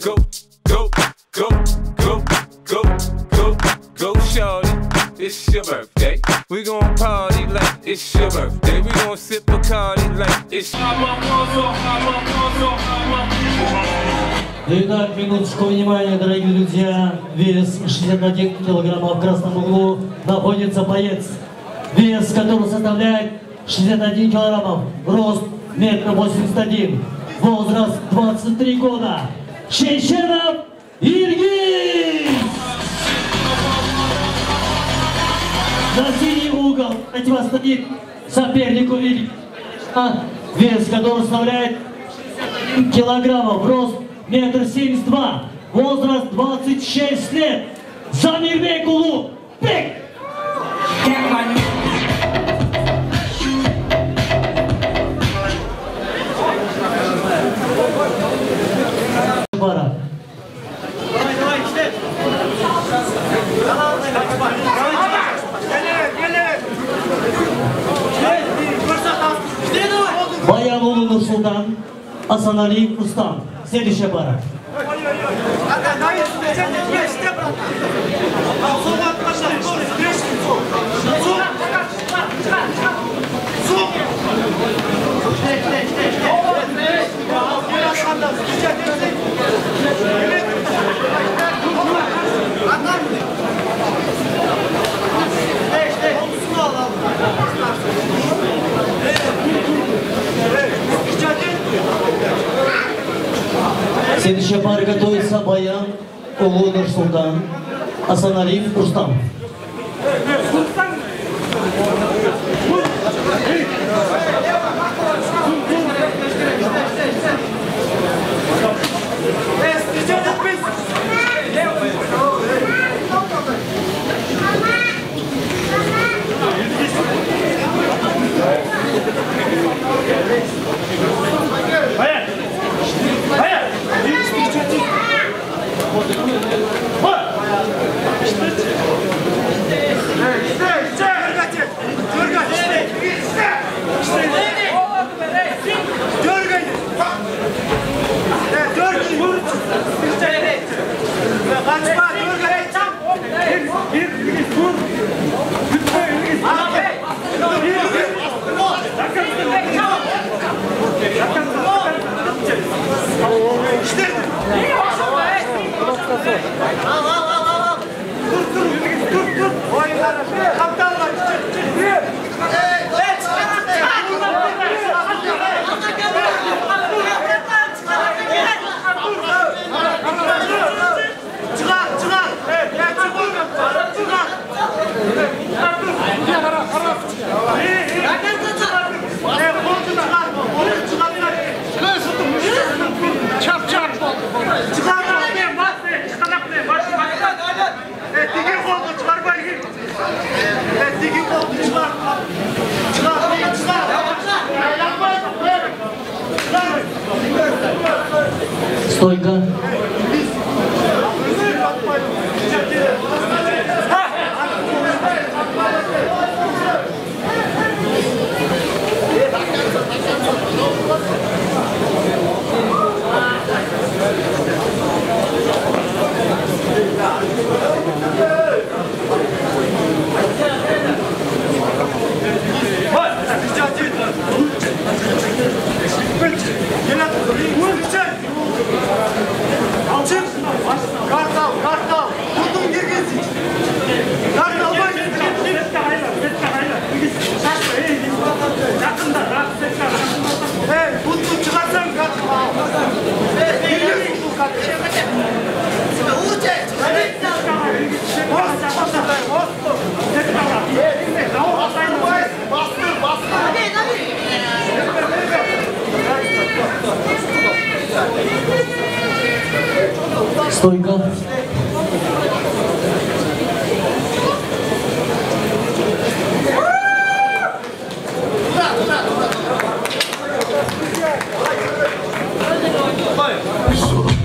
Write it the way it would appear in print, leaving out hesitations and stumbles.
go, go, go, go, go, go, go, shorty. It's your birthday. We gon' party like it's your birthday. We gon' sip Bacardi like it's Итак, минуточку внимания, дорогие друзья. Вес 61 килограмма в красном углу находится боец, вес которого составляет 61 килограммов, рост 1,81 м, возраст 23 года. Чеченов Ильгиз! На синий угол противостоит сопернику Ильгиз, вес которого составляет 61 килограммов, рост 1,72 м, возраст 26 лет. Замирбек Улубек! Баянұлы Нұрсұлтан, Асаналиев Рустам. Следующая пара. Следующая пара готовится Баян Улу Нурсултан, Асаналиев Рустам. Стойка. Стойка. Давай.